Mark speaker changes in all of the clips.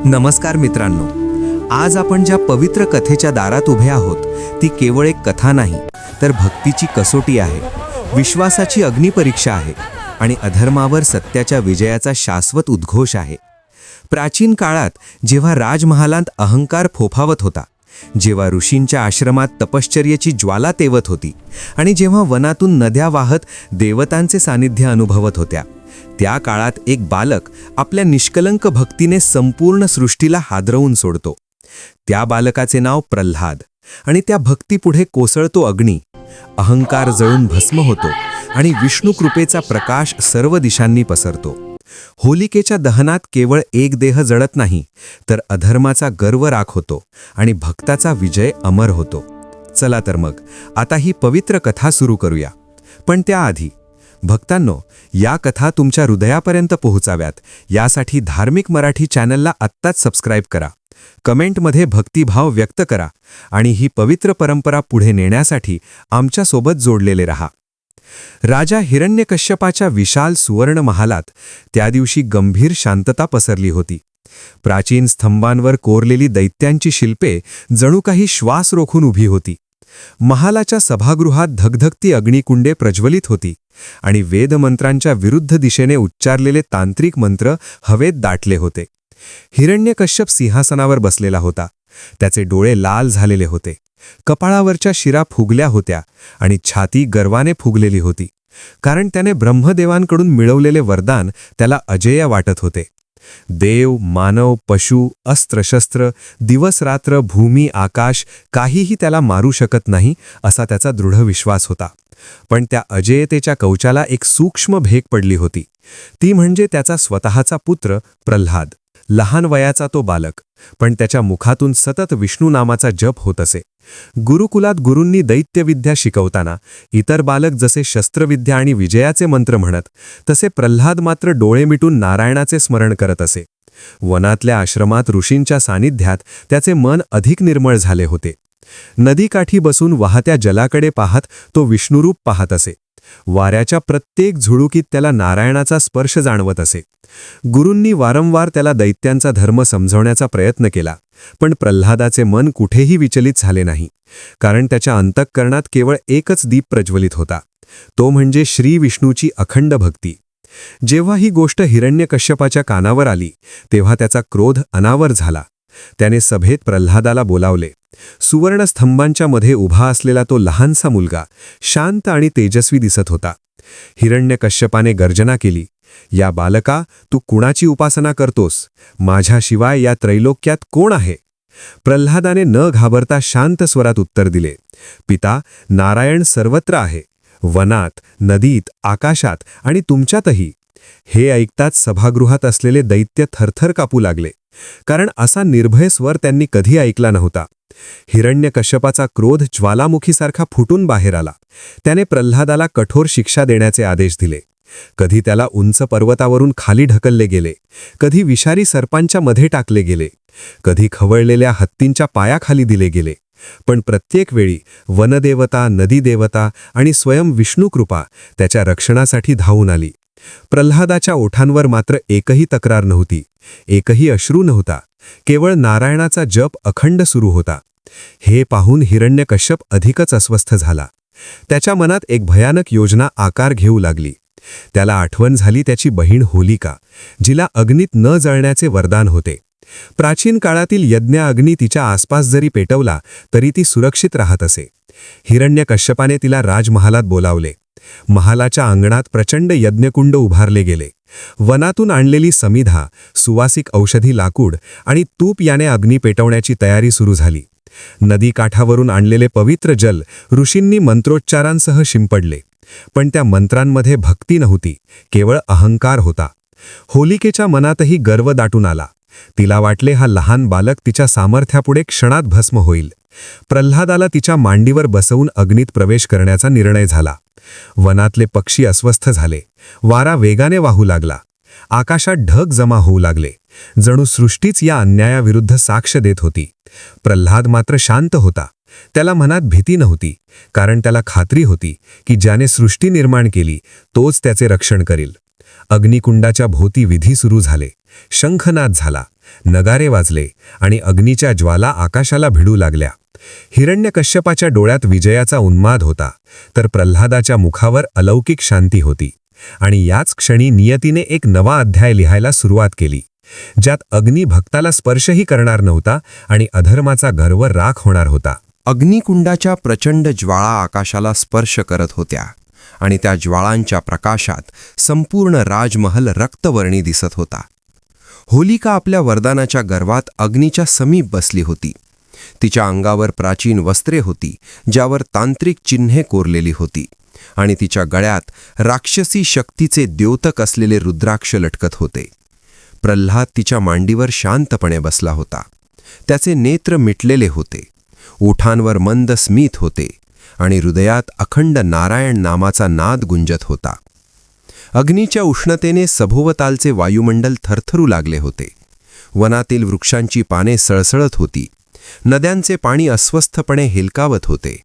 Speaker 1: नमस्कार मित्रांनो, आज आपण ज्या पवित्र कथेच्या दारात उभे आहोत ती केवळ एक कथा नाही, तर भक्तीची कसोटी आहे, विश्वासाची अग्निपरीक्षा आहे आणि अधर्मावर सत्याच्या विजयाचा शाश्वत उद्घोष आहे. प्राचीन काळात जेव्हा राजमहालात अहंकार फोफावत होता, जेव्हा ऋषींच्या आश्रमात तपश्चर्याची ज्वाला तेवत होती आणि जेव्हा वनातून नद्या वाहत देवतांचे सानिध्य अनुभवत होत्या, त्या काळात एक बालक आपल्या निष्कलंक भक्तीने संपूर्ण सृष्टीला हादरवून सोडतो. त्या बालकाचे नाव प्रल्हाद आणि त्या भक्तीपुढे कोसळतो अग्नी. अहंकार जळून भस्म होतो आणि विष्णू कृपेचा प्रकाश सर्व दिशांनी पसरतो. होलिकेच्या दहनात केवळ एक देह जळत नाही, तर अधर्माचा गर्व राख होतो आणि भक्ताचा विजय अमर होतो. चला तर मग आता ही पवित्र कथा सुरू करूया. पण त्याआधी भक्तांनो, या कथा तुमच्या हृदयापर्यंत पोहोचाव्यात यासाठी धार्मिक मराठी चॅनलला आत्ताच सबस्क्राईब करा, कमेंटमध्ये भक्तिभाव व्यक्त करा आणि ही पवित्र परंपरा पुढे नेण्यासाठी आमच्यासोबत जोडलेले रहा. राजा हिरण्यकश्यपाच्या विशाल सुवर्ण महालात त्या दिवशी गंभीर शांतता पसरली होती. प्राचीन स्तंभांवर कोरलेली दैत्यांची शिल्पे जणू काही श्वास रोखून उभी होती. महालाच्या सभागृहात धगधगती अग्निकुंडे प्रज्वलित होती आणि वेदमंत्रांच्या विरुद्ध दिशेने उच्चारलेले तांत्रिक मंत्र हवेत दाटले होते. हिरण्यकश्यप सिंहासनावर बसलेला होता. त्याचे डोळे लाल झालेले होते, कपाळावरच्या शिरा फुगल्या होत्या आणि छाती गर्वाने फुगलेली होती, कारण त्याने ब्रह्मदेवांकडून मिळवलेले वरदान त्याला अजेय वाटत होते. देव, मानव, पशु, अस्त्रशस्त्र, दिवसरात्र, भूमी, आकाश काहीही त्याला मारू शकत नाही असा त्याचा दृढ विश्वास होता. पण त्या अजेयतेच्या कवचाला एक सूक्ष्म भेग पडली होती. ती म्हणजे त्याचा स्वतःचा पुत्र प्रल्हाद. लहान वयाचा तो बालक, पण त्याच्या मुखातून सतत विष्णू नामाचा जप होत असे. गुरुकुलात गुरूंनी दैत्यविद्या शिकवताना इतर बालक जसे शस्त्रविद्या आणि विजयाचे मंत्र म्हणत, तसे प्रल्हाद मात्र डोळे मिटून नारायणाचे स्मरण करत असे. वनातल्या आश्रमात ऋषींच्या सानिध्यात त्याचे मन अधिक निर्मळ झाले होते. नदीकाठी बसून वाहत्या जलाकडे पाहत तो विष्णुरूप पाहत असे. वाऱ्याच्या प्रत्येक झुळुकीत त्याला नारायणाचा स्पर्श जाणवत असे. गुरूंनी वारंवार त्याला दैत्यांचा धर्म समजवण्याचा प्रयत्न केला, पण प्रल्हादाचे मन कुठेही विचलित झाले नाही, कारण त्याच्या अंतःकरणात केवळ एकच दीप प्रज्वलित होता, तो म्हणजे श्री विष्णूची अखंड भक्ती. जेव्हा ही गोष्ट हिरण्यकश्यपाच्या कानावर आली, तेव्हा त्याचा क्रोध अनावर झाला. त्याने सभेत प्रल्हादाला बोलावले. सुवर्ण स्तंभांच्या मध्ये उभा असलेला तो लहानसा मुलगा शांत आणि तेजस्वी दिसत होता. हिरण्यकश्यपाने गर्जना केली, या बालका, तू कुणाची उपासना करतोस? माझ्याशिवाय या त्रैलोक्यात कोण आहे? प्रल्हादाने न घाबरता शांत स्वरात उत्तर दिले, पिता, नारायण सर्वत्र आहे, वनात, नदीत, आकाशात आणि तुमच्यातही. हे ऐकताच सभागृहात असलेले दैत्य थरथर कापू लागले, कारण असा निर्भय स्वर त्यांनी कधी ऐकला नव्हता. हिरण्यकश्यपाचा क्रोध ज्वालामुखीसारखा फुटून बाहेर आला. त्याने प्रल्हादाला कठोर शिक्षा देण्याचे आदेश दिले. कधी त्याला उंच पर्वतावरून खाली ढकलले गेले, कधी विषारी सर्पांच्या मध्ये टाकले गेले, कधी खवळलेल्या हत्तींच्या पायाखाली दिले गेले. पण प्रत्येक वेळी वनदेवता, नदीदेवता आणि स्वयं विष्णुकृपा त्याच्या रक्षणासाठी धावून आली. प्रल्हादाच्या ओठांवर मात्र एकही तक्रार नव्हती, एकही अश्रू नव्हता, केवळ नारायणाचा जप अखंड सुरू होता. हे पाहून हिरण्यकश्यप अधिकच अस्वस्थ झाला. त्याच्या मनात एक भयानक योजना आकार घेऊ लागली. त्याला आठवण झाली त्याची बहीण होलिका, जिला अग्नीत न जळण्याचे वरदान होते. प्राचीन काळातील यज्ञ अग्नी तिच्या आसपास जरी पेटवला तरी ती सुरक्षित राहत असे. हिरण्यकश्यपाने तिला राजमहालात बोलावले. महालाच्या अंगणात प्रचंड यज्ञकुंड उभारले गेले. वनातून आणलेली समिधा, सुवासिक औषधी लाकूड आणि तूप याने अग्नी पेटवण्याची तयारी सुरू झाली. नदीकाठावरून आणलेले पवित्र जल ऋषींनी मंत्रोच्चारांसह शिंपडले, पण त्या मंत्रांमध्ये भक्ती नव्हती, केवळ अहंकार होता. होलिकेच्या मनातही गर्व दाटून आला. तिला वाटले हा लहान बालक तिच्या सामर्थ्यापुढे क्षणात भस्म होईल. प्रल्हादाला तिच्या मांडीवर बसवून अग्नीत प्रवेश करण्याचा निर्णय झाला. वनातले पक्षी अस्वस्थ झाले, वारा वेगाने वाहू लागला, आकाशात ढग जमा होऊ लागले, जणू सृष्टीच या अन्यायाविरुद्ध साक्ष देत होती. प्रल्हाद मात्र शांत होता. त्याला मनात भीती नव्हती, कारण त्याला खात्री होती की ज्याने सृष्टी निर्माण केली तोच त्याचे रक्षण करील. अग्निकुंडाच्या भोवती विधी सुरू झाले. शंखनाद झाला, नगारे वाजले आणि अग्नीच्या ज्वाला आकाशाला भिडू लागल्या. हिरण्यकश्यपाच्या डोळ्यात विजयाचा उन्माद होता, तर प्रल्हादाच्या मुखावर अलौकिक शांती होती. आणि याच क्षणी नियतीने एक नवा अध्याय लिहायला सुरुवात केली, ज्यात अग्नी भक्ताला स्पर्शही करणार नव्हता आणि अधर्माचा गर्व राख होणार होता.
Speaker 2: अग्निकुंडाच्या प्रचंड ज्वाळा आकाशाला स्पर्श करत होत्या आणि त्या ज्वाळांच्या प्रकाशात संपूर्ण राजमहल रक्तवर्णी दिसत होता. होलिका आपल्या वरदानाच्या गर्वात अग्नीच्या समीप बसली होती. तिच्या अंगावर प्राचीन वस्त्रे होती, ज्यावर तांत्रिक चिन्हे कोरलेली होती, आणि तिच्या गळ्यात राक्षसी शक्तीचे द्योतक असलेले रुद्राक्ष लटकत होते. प्रल्हाद तिच्या मांडीवर शांतपणे बसला होता. त्याचे नेत्र मिटलेले होते, ओठांवर मंद स्मित होते आणि हृदयात अखंड नारायण नामाचा नाद गुंजत होता. अग्नीच्या उष्णतेने सभोवतालचे वायुमंडल थरथरू लागले होते. वनातील वृक्षांची पाने सळसळत होती, नद्यांचे पाणी अस्वस्थपणे हेलकावत होते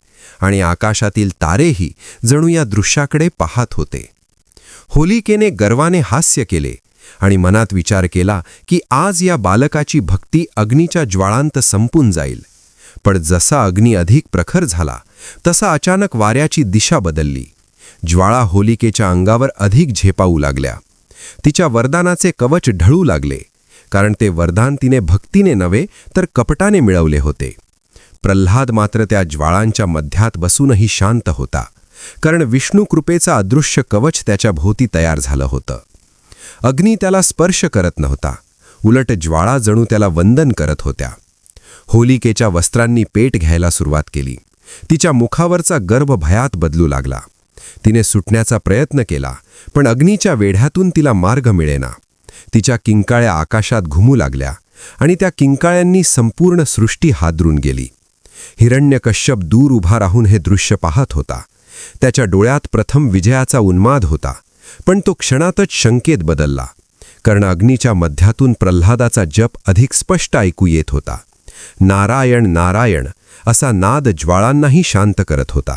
Speaker 2: आणि आकाशातील तारेही जणू या दृश्याकडे पाहत होते. होलिकेने गर्वाने हास्य केले आणि मनात विचार केला की आज या बालकाची भक्ती अग्नीच्या ज्वाळांत संपून जाईल. पण जसा अग्नी अधिक प्रखर झाला तसा अचानक वाऱ्याची दिशा बदलली. ज्वाळा होलिकेच्या अंगावर अधिक झेपावू लागल्या. तिच्या वरदानाचे कवच ढळू लागले, कारण ते वरदान तिने भक्तीने नव्हे तर कपटाने मिळवले होते. प्रल्हाद मात्र त्या ज्वाळांच्या मध्यात बसूनही शांत होता, कारण विष्णू कृपेचा अदृश्य कवच त्याच्या भोवती तयार झालं होतं. अग्नी त्याला स्पर्श करत नव्हता, उलट ज्वाळा जणू त्याला वंदन करत होत्या. होलिकेच्या वस्त्रांनी पेट घ्यायला सुरुवात केली. तिच्या मुखावरचा गर्भ भयात बदलू लागला. तिने सुटण्याचा प्रयत्न केला, पण अग्नीच्या वेढ्यातून तिला मार्ग मिळेना. तिच्या किंकाळ्या आकाशात घुमू लागल्या आणि त्या किंकाळ्यांनी संपूर्ण सृष्टी हादरून गेली. हिरण्यकश्यप दूर उभा राहून हे दृश्य पाहत होता. त्याच्या डोळ्यात प्रथम विजयाचा उन्माद होता, पण तो क्षणातच शंकेत बदलला, कारण अग्नीच्या मध्यातून प्रल्हादाचा जप अधिक स्पष्ट ऐकू येत होता. नारायण नारायण असा नाद ज्वाळांनाही शांत करत होता.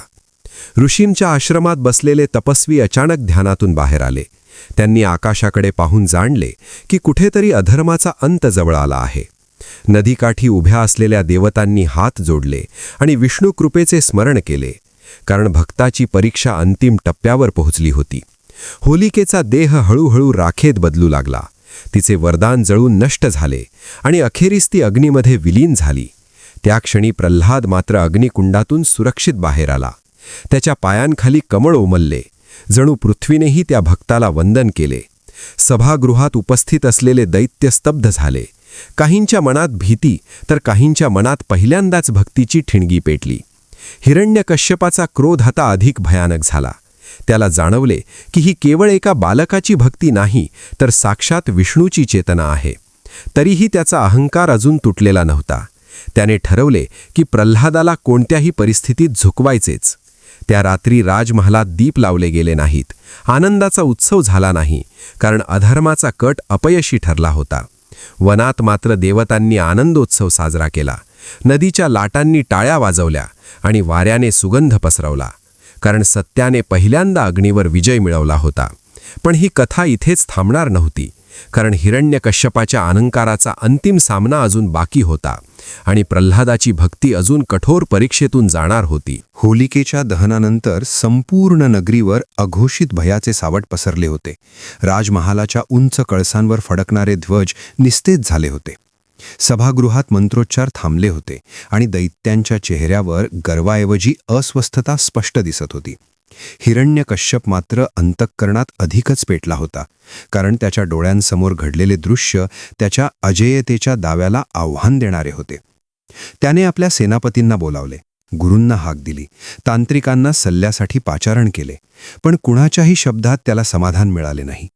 Speaker 2: ऋषींच्या आश्रमात बसलेले तपस्वी अचानक ध्यानातून बाहेर आले. त्यांनी आकाशाकडे पाहून जाणले की कुठेतरी अधर्माचा अंत जवळ आला आहे. नदीकाठी उभ्या असलेल्या देवतांनी हात जोडले आणि विष्णू कृपेचे स्मरण केले, कारण भक्ताची परीक्षा अंतिम टप्प्यावर पोहोचली होती. होलिकेचा देह हळूहळू राखेत बदलू लागला. तिचे वरदान जळून नष्ट झाले आणि अखेरीस ती अग्नीमध्ये विलीन झाली. त्या क्षणी प्रल्हाद मात्र अग्निकुंडातून सुरक्षित बाहेर आला. त्याच्या पायांखाली कमळ उमलले, जणू पृथ्वीनेही त्या भक्ताला वंदन केले. सभागृहात उपस्थित असलेले दैत्य स्तब्ध झाले. काहींच्या मनात भीती तर काहींच्या मनात पहिल्यांदाच भक्तीची ठिणगी पेटली. हिरण्यकश्यपाचा क्रोध आता अधिक भयानक झाला. त्याला जाणवले की ही केवळ एका बालकाची भक्ती नाही, तर साक्षात विष्णूची चेतना आहे. तरीही त्याचा अहंकार अजून तुटलेला नव्हता. त्याने ठरवले की प्रल्हादाला कोणत्याही परिस्थितीत झुकवायचेच. त्या रात्री राजमहालात दीप लावले गेले नाहीत. आनंदाचा उत्सव झाला नाही, कारण अधर्माचा कट अपयशी ठरला होता. वनात मात्र देवतांनी आनंदोत्सव साजरा केला. नदीच्या लाटांनी टाळ्या वाजवल्या आणि वाऱ्याने सुगंध पसरवला, कारण सत्याने पहिल्यांदा अग्नीवर विजय मिळवला होता. पण ही कथा इथेच थांबणार नव्हती, कारण हिरण्यकश्यपाच्या अहंकाराचा अंतिम सामना अजून बाकी होता आणि प्रल्हादाची भक्ती अजून कठोर परीक्षेतून जाणार होती. होलिकेच्या दहनानंतर संपूर्ण नगरीवर अघोषित भयाचे सावट पसरले होते. राजमहालाच्या उंच कळसांवर फडकणारे ध्वज निस्तेज झाले होते. सभागृहात मंत्रोच्चार थांबले होते आणि दैत्यांच्या चेहऱ्यावर गर्वाऐवजी अस्वस्थता स्पष्ट दिसत होती. हिरण्यकश्यप मात्र अंतःकरणात अधिकच पेटला होता, कारण त्याच्या डोळ्यांसमोर घडलेले दृश्य त्याच्या अजेयतेच्या दाव्याला आव्हान देणारे होते. त्याने आपल्या सेनापतींना बोलावले, गुरूंना हाक दिली, तांत्रिकांना सल्ल्यासाठी पाचारण केले, पण कुणाच्याही शब्दात त्याला समाधान मिळाले नाही,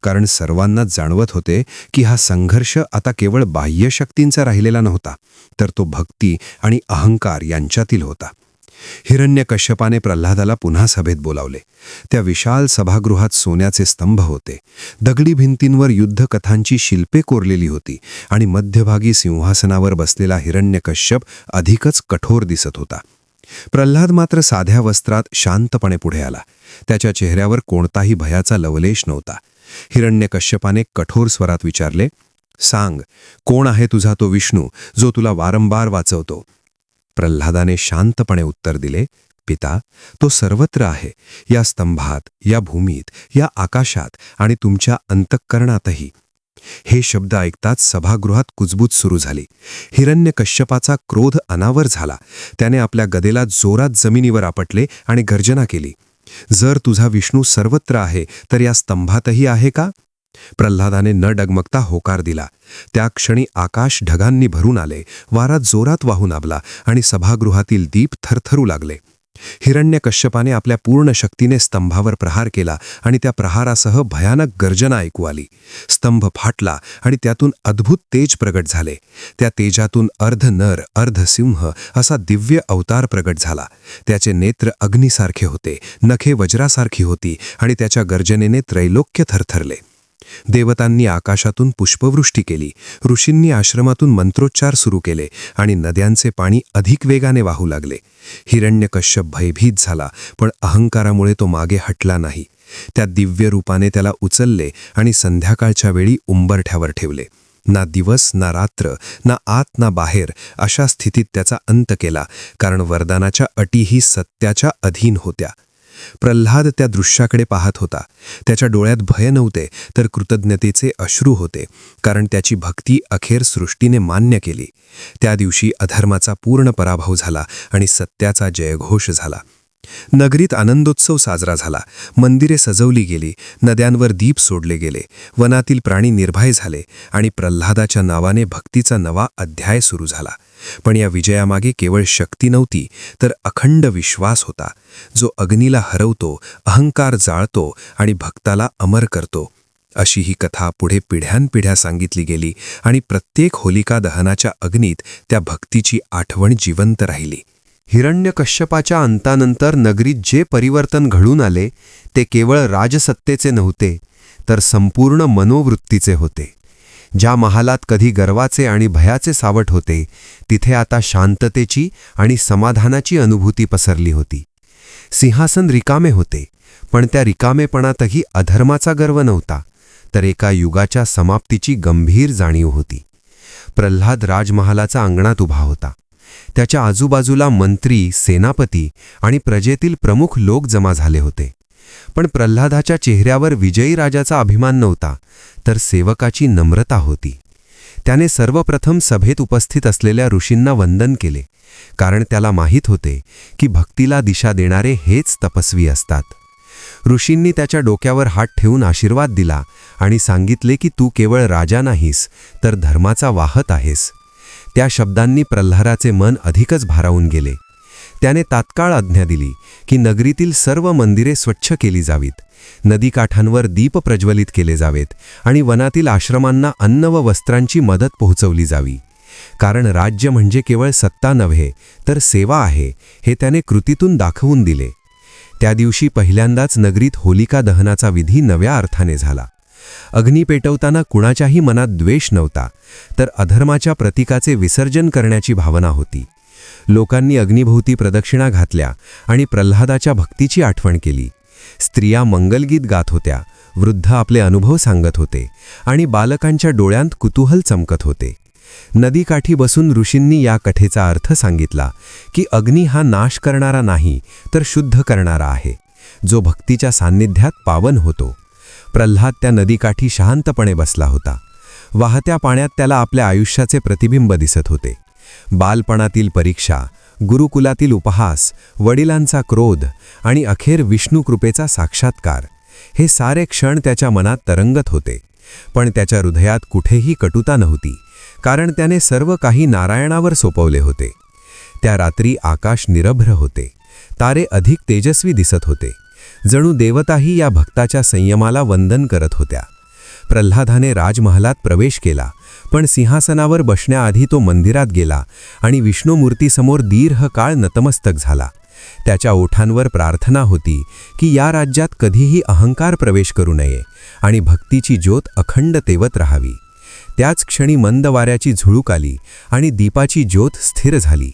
Speaker 2: कारण सर्वांनाच जाणवत होते की हा संघर्ष आता केवळ बाह्य शक्तींचा राहिलेला नव्हता, तर तो भक्ती आणि अहंकार यांच्यातील होता. हिरण्यकश्यपाने प्रल्हादाला पुन्हा सभेत बोलावले. त्या विशाल सभागृहात सोन्याचे स्तंभ होते. दगडी भिंतींवर युद्धकथांची शिल्पे कोरलेली होती आणि मध्यभागी सिंहासनावर बसलेला हिरण्यकश्यप अधिकच कठोर दिसत होता. प्रल्हाद मात्र साध्या वस्त्रात शांतपणे पुढे आला. त्याच्या चेहऱ्यावर कोणताही भयाचा लवलेश नव्हता, हिरण्यकश्यपाने कठोर स्वरात विचारले, सांग, कोण आहे तुझा तो विष्णू जो तुला वारंवार वाचवतो? प्रल्हादाने शांतपणे उत्तर दिले, पिता, तो सर्वत्र आहे, या स्तंभात, या भूमीत, या आकाशात आणि तुमच्या अंतःकरणातही. हे शब्द ऐकताच सभागृहात कुजबूज सुरू झाली. हिरण्यकश्यपाचा क्रोध अनावर झाला. त्याने आपल्या गदेला जोरात जमिनीवर आपटले आणि गर्जना केली, जर तुझा विष्णू सर्वत्र आहे तर या स्तंभातही आहे का? प्रल्हादाने न डगमगता होकार दिला. त्या क्षणी आकाश ढगांनी भरून आले, वारा जोरात वाहून आला आणि सभागृहातील दीप थरथरू लागले. हिरण्यकश्यपाने आपल्या पूर्ण शक्तीने स्तंभावर प्रहार केला आणि त्या प्रहारासह भयानक गर्जना ऐकू आली. स्तंभ फाटला आणि त्यातून अद्भुत तेज प्रगट झाले. त्या तेजातून अर्ध नर अर्ध सिंह असा दिव्य अवतार प्रगट झाला. त्याचे नेत्र अग्नीसारखे होते, नखे वज्रासारखी होती आणि त्याच्या गर्जनेने त्रैलोक्य थरथरले. देवतांनी आकाशातून पुष्पवृष्टी केली, ऋषींनी आश्रमातून मंत्रोच्चार सुरू केले आणि नद्यांचे पाणी अधिक वेगाने वाहू लागले. हिरण्यकश्यप भयभीत झाला, पण अहंकारामुळे तो मागे हटला नाही. त्या दिव्य रूपाने त्याला उचलले आणि संध्याकाळच्या वेळी उंबरठ्यावर ठेवले. ना दिवस ना रात्र, ना आत ना बाहेर अशा स्थितीत त्याचा अंत केला, कारण वरदानाच्या अटीही सत्याच्या अधीन होत्या. प्रल्हाद त्या दृश्याकडे पाहत होता. त्याच्या डोळ्यात भय नव्हते, तर कृतज्ञतेचे अश्रू होते, कारण त्याची भक्ती अखेर सृष्टीने मान्य केली. त्या दिवशी अधर्माचा पूर्ण पराभव झाला आणि सत्याचा जयघोष झाला. नगरीत आनंदोत्सव साजरा झाला. मंदिरे सजवली गेली, नद्यांवर दीप सोडले गेले, वनातील प्राणी निर्भय झाले आणि प्रल्हादाच्या नावाने भक्तीचा नवा अध्याय सुरू झाला. पण या विजयामागे केवळ शक्ती नव्हती, तर अखंड विश्वास होता, जो अग्नीला हरवतो, अहंकार जाळतो आणि भक्ताला अमर करतो. अशी ही कथा पुढे पिढ्यानपिढ्या सांगितली गेली आणि प्रत्येक होलिका दहनाच्या अग्नीत त्या भक्तीची आठवण जिवंत राहिली. हिरण्यकश्यपाच्या अंतानंतर नगरीत जे परिवर्तन घडून आले ते केवळ राजसत्तेचे नव्हते, तर संपूर्ण मनोवृत्तीचे होते. ज्या महालात कधी गर्वाचे आणि भयाचे सावट होते, तिथे आता शांततेची आणि समाधानाची अनुभूती पसरली होती. सिंहासन रिकामे होते, पण त्या रिकामेपणातही अधर्माचा गर्व नव्हता, तर एका युगाच्या समाप्तीची गंभीर जाणीव होती. प्रल्हाद राजमहालाचा अंगणात उभा होता. त्याच्या आजूबाजूला मंत्री, सेनापती आणि प्रजेतील प्रमुख लोक जमा झाले होते. पण प्रल्हादाच्या चेहऱ्यावर विजयी राजाचा अभिमान नव्हता, तर सेवकाची नम्रता होती. त्याने सर्वप्रथम सभेत उपस्थित असलेल्या ऋषींना वंदन केले, कारण त्याला माहीत होते की भक्तीला दिशा देणारे हेच तपस्वी असतात. ऋषींनी त्याच्या डोक्यावर हात ठेवून आशीर्वाद दिला आणि सांगितले की तू केवळ राजा नाहीस, तर धर्माचा वाहक आहेस. त्या शब्दांनी प्रल्हादाचे मन अधिकच भारावून गेले. त्याने तात्काळ आज्ञा दिली की नगरीतील सर्व मंदिरे स्वच्छ केली जावीत, नदीकाठांवर दीप प्रज्वलित केले जावेत आणि वनातील आश्रमांना अन्न व वस्त्रांची मदत पोहोचवली जावी. कारण राज्य म्हणजे केवळ सत्ता नव्हे, तर सेवा आहे, हे त्याने कृतीतून दाखवून दिले. त्या दिवशी पहिल्यांदाच नगरीत होलिका दहनाचा विधी नव्या अर्थाने झाला. अग्नी पेटवताना कुणाच्याही मनात द्वेष नव्हता, तर अधर्माच्या प्रतीकाचे विसर्जन करण्याची भावना होती. लोकांनी अग्निभोवती प्रदक्षिणा घातल्या आणि प्रल्हादाच्या भक्तीची आठवण केली. स्त्रिया मंगलगीत गात होत्या, वृद्ध आपले अनुभव सांगत होते आणि बालकांच्या डोळ्यांत कुतूहल चमकत होते. नदीकाठी बसून ऋषींनी या कथेचा अर्थ सांगितला की अग्नी हा नाश करणारा नाही, तर शुद्ध करणारा आहे, जो भक्तीच्या सान्निध्यात पावन होतो. प्रल्हाद त्या नदीकाठी शांतपणे बसला होता. वाहत्या पाण्यात त्याला आपल्या आयुष्याचे प्रतिबिंब दिसत होते. बालपणातील परीक्षा, गुरुकुलातील उपहास, वडिलांचा क्रोध आणि अखेर विष्णुकृपेचा साक्षात्कार, हे सारे क्षण त्याच्या मनात तरंगत होते. पण त्याच्या हृदयात कुठेही कटुता नव्हती, कारण त्याने सर्व काही नारायणावर सोपवले होते. त्या रात्री आकाश निरभ्र होते, तारे अधिक तेजस्वी दिसत होते, जणू देवताही या भक्ताच्या संयमाला वंदन करत होत्या. प्रल्हादाने राजमहालात प्रवेश केला, पण सिंहासनावर बसण्याआधी तो मंदिरात गेला आणि विष्णुमूर्तीसमोर दीर्घ काळ नतमस्तक झाला. त्याच्या ओठांवर प्रार्थना होती की या राज्यात कधीही अहंकार प्रवेश करू नये आणि भक्तीची ज्योत अखंड तेवत राहावी. त्याच क्षणी मंद वाऱ्याची झुळूक आली आणि दीपाची ज्योत स्थिर झाली,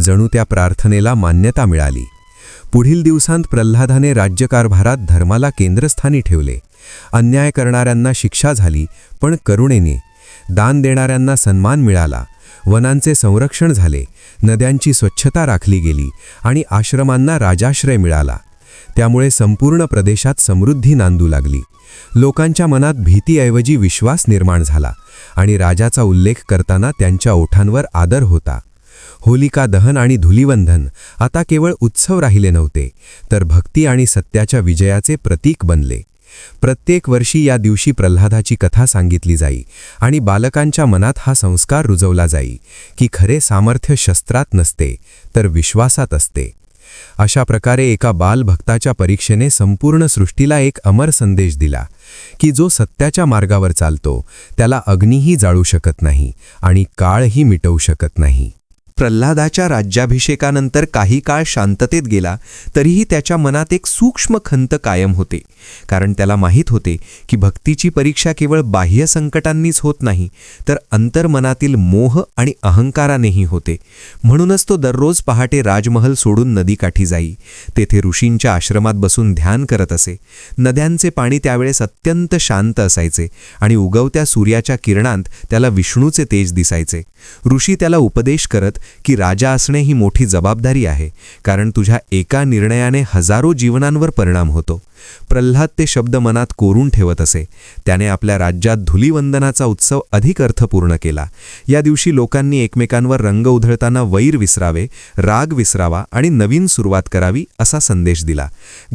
Speaker 2: जणू त्या प्रार्थनेला मान्यता मिळाली.
Speaker 1: पुढील दिवसांत प्रल्हादाने राज्यकारभारात धर्माला केंद्रस्थानी ठेवले. अन्याय करणाऱ्यांना शिक्षा झाली, पण करुणेने. दान देणाऱ्यांना सन्मान मिळाला. वनांचे संरक्षण झाले, नद्यांची स्वच्छता राखली गेली आणि आश्रमांना राजाश्रय मिळाला. त्यामुळे संपूर्ण प्रदेशात समृद्धी नांदू लागली. लोकांच्या मनात भीतीऐवजी विश्वास निर्माण झाला आणि राजाचा उल्लेख करताना त्यांच्या ओठांवर आदर होता. होलिका दहन आणि धुलिवंदन आता केवळ उत्सव राहिले नव्हते, तर भक्ती आणि सत्याच्या विजयाचे प्रतीक बनले. प्रत्येक वर्षी या दिवशी प्रल्हादाची कथा सांगितली जाई आणि बालकांच्या मनात हा संस्कार रुजवला जाई की खरे सामर्थ्य शस्त्रात नसते, तर विश्वासात असते. अशा प्रकारे एका बालभक्ताच्या परीक्षेने संपूर्ण सृष्टीला एक अमर संदेश दिला की जो सत्याच्या मार्गावर चालतो त्याला अग्नीही जाळू शकत नाही आणि काळही मिटवू शकत नाही. प्रल्हादाच्या राज्याभिषेकानंतर काही काळ शांततेत गेला, तरीही त्याच्या मनात एक सूक्ष्म खंत कायम होते. कारण त्याला माहीत होते की भक्तीची परीक्षा केवळ बाह्य संकटांनीच होत नाही, तर अंतर्मनातील मोह आणि अहंकारानेही होते. म्हणूनच तो दररोज पहाटे राजमहल सोडून नदीकाठी जाई. तेथे ऋषींच्या आश्रमात बसून ध्यान करत असे. नद्यांचे पाणी त्यावेळेस अत्यंत शांत असायचे आणि उगवत्या सूर्याच्या किरणांत त्याला विष्णूचे तेज दिसायचे. ऋषी त्याला उपदेश करत की राजा असणे ही मोठी जबाबदारी आहे, कारण तुझ्या एका निर्णयाने हजारो जीवनांवर परिणाम होतो. प्रल्हाद ते शब्द मनात कोरून ठेवत असे. त्याने आपल्या राज्यात धुलिवंदनाचा उत्सव अधिक अर्थपूर्ण केला. या दिवशी लोकांनी एकमेकांवर रंग उधळताना वैर विसरावे, राग विसरावा आणि नवीन सुरुवात करावी असा संदेश दिला.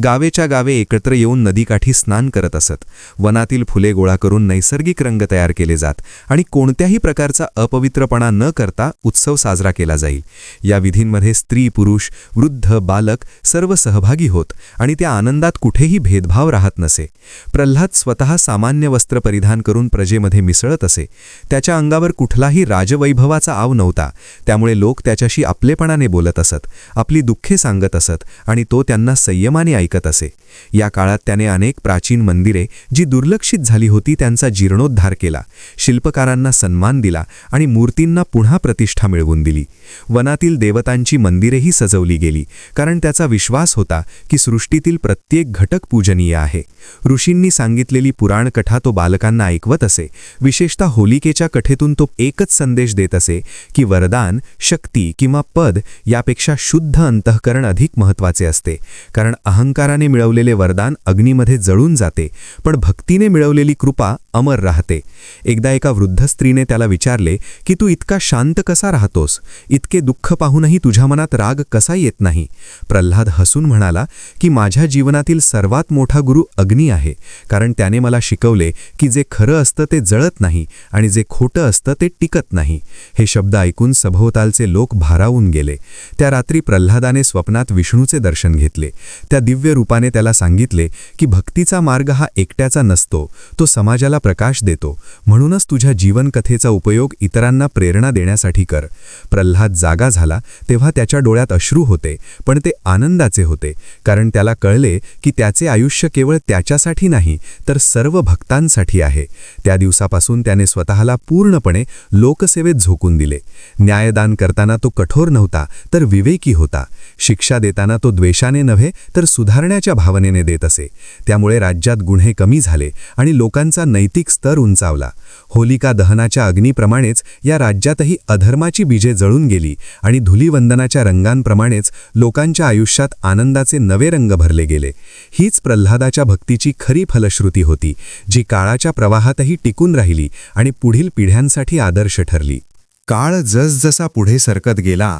Speaker 1: गावेच्या गावे एकत्र येऊन नदीकाठी स्नान करत असत. वनातील फुले गोळा करून नैसर्गिक रंग तयार केले जात आणि कोणत्याही प्रकारचा अपवित्रपणा न करता उत्सव साजरा केला जाईल. या विधींमध्ये स्त्री, पुरुष, वृद्ध, बालक सर्व सहभागी होत आणि त्या आनंदात कुठेही भेदभाव राहत नसे. प्रल्हाद स्वतः सामान्य वस्त्र परिधान करून प्रजेमध्ये मिसळत असे. त्याच्या अंगावर कुठलाही राजवैभवाचा आव नव्हता, त्यामुळे लोक त्याच्याशी आपलेपणाने बोलत असत, आपली दुःखे सांगत असत आणि तो त्यांना संयमाने ऐकत असे. या काळात त्याने अनेक प्राचीन मंदिरे जी दुर्लक्षित झाली होती त्यांचा जीर्णोद्धार केला, शिल्पकारांना सन्मान दिला आणि मूर्तींना पुन्हा प्रतिष्ठा मिळवून दिली. वनातील देवतांची मंदिरेही सजवली गेली, कारण त्याचा विश्वास होता की सृष्टीतील प्रत्येक घटक पूजनीय आहे. ऋषींनी सांगितलेली पुराण कथा तो बालकांना ऐकवत असे. विशेषतः होलिकेच्या कथेतून तो एकच संदेश देत असे की वरदान, शक्ती किंवा पद यापेक्षा शुद्ध अंतःकरण अधिक महत्त्वाचे असते. कारण अहंकाराने मिळवलेले वरदान अग्नीमध्ये जळून जाते, पण भक्तीने मिळवलेली कृपा अमर राहते. एकदा एका वृद्ध स्त्रीने त्याला विचारले की तू इतका शांत कसा राहतोस? इतके दुःख पाहूनही तुझ्या मनात राग कसा येत नाही? प्रल्हाद हसून म्हणाला की माझ्या जीवनातील सर्वात मोठा गुरु अग्नी आहे, कारण त्याने मला शिकवले की जे खरं असतं ते जळत नाही आणि जे खोटं असतं ते टिकत नाही. हे शब्द ऐकून सभोवतालचे लोक भारावून गेले. त्या रात्री प्रल्हादाने स्वप्नात विष्णूचे दर्शन घेतले. त्या दिव्य रूपाने त्याला सांगितले की भक्तीचा मार्ग हा एकट्याचा नसतो, तो समाजाला प्रकाश देतो. म्हणूनच तुझ्या जीवनकथेचा उपयोग इतरांना प्रेरणा देण्यासाठी कर. प्रल्हाद जागा झाला तेव्हा त्याच्या डोळ्यात अश्रू होते, पण ते आनंदाचे होते, कारण त्याला कळले की त्याचे आयुष्य केवळ त्याच्यासाठी नाही, तर सर्व भक्तांसाठी आहे. त्या दिवसापासून त्याने स्वतःला पूर्णपणे लोकसेवेत झोकून दिले. न्यायदान करताना तो कठोर नव्हता, तर विवेकी होता. शिक्षा देताना तो द्वेषाने नव्हे, तर सुधारण्याच्या भावनेने देत असे. त्यामुळे राज्यात गुन्हे कमी झाले आणि लोकांचा नैतिक स्तर उंचावला. होलिका दहनाच्या अग्नीप्रमाणेच या राज्यातही अधर्माची बीजे जळून गेली आणि धुलिवंदनाच्या रंगांप्रमाणेच लोकांच्या आयुष्यात आनंदाचे नवे रंग भरले गेले. हीच प्रल्हादाच्या भक्तीची खरी फलश्रुती होती, जी काळाच्या प्रवाहातही टिकून राहिली आणि पुढील पिढ्यांसाठी आदर्श ठरली.
Speaker 2: काळ जसजसा पुढे सरकत गेला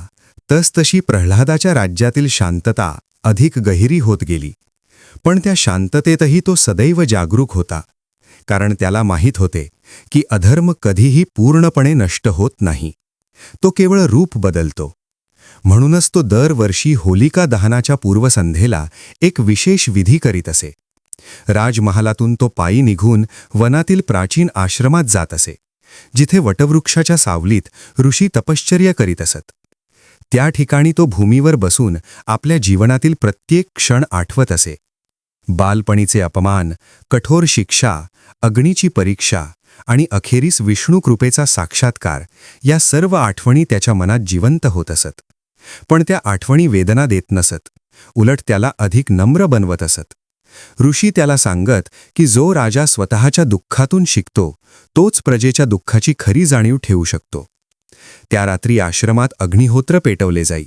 Speaker 2: तसतशी प्रल्हादाच्या राज्यातील शांतता अधिक गहिरी होत गेली. पण त्या शांततेतही तो सदैव जागरूक होता, कारण त्याला माहीत होते की अधर्म कधीही पूर्णपणे नष्ट होत नाही, तो केवळ रूप बदलतो. म्हणूनच तो दरवर्षी होलिका दहनाच्या पूर्वसंध्येला एक विशेष विधी करीत असे. राजमहालातून तो पायी निघून वनातील प्राचीन आश्रमात जात असे, जिथे वटवृक्षाच्या सावलीत ऋषी तपश्चर्या करीत असत. त्या ठिकाणी तो भूमीवर बसून आपल्या जीवनातील प्रत्येक क्षण आठवत असे. बालपणीचे अपमान, कठोर शिक्षा, अग्नीची परीक्षा आणि अखेरीस विष्णू कृपेचा साक्षात्कार या सर्व आठवणी त्याच्या मनात जिवंत होत असत. पण त्या आठवणी वेदना देत नसत, उलट त्याला अधिक नम्र बनवत असत. ऋषी त्याला सांगत की जो राजा स्वतःच्या दुःखातून शिकतो तोच प्रजेच्या दुःखाची खरी जाणीव ठेवू शकतो. त्या रात्री आश्रमात अग्निहोत्र पेटवले जाई.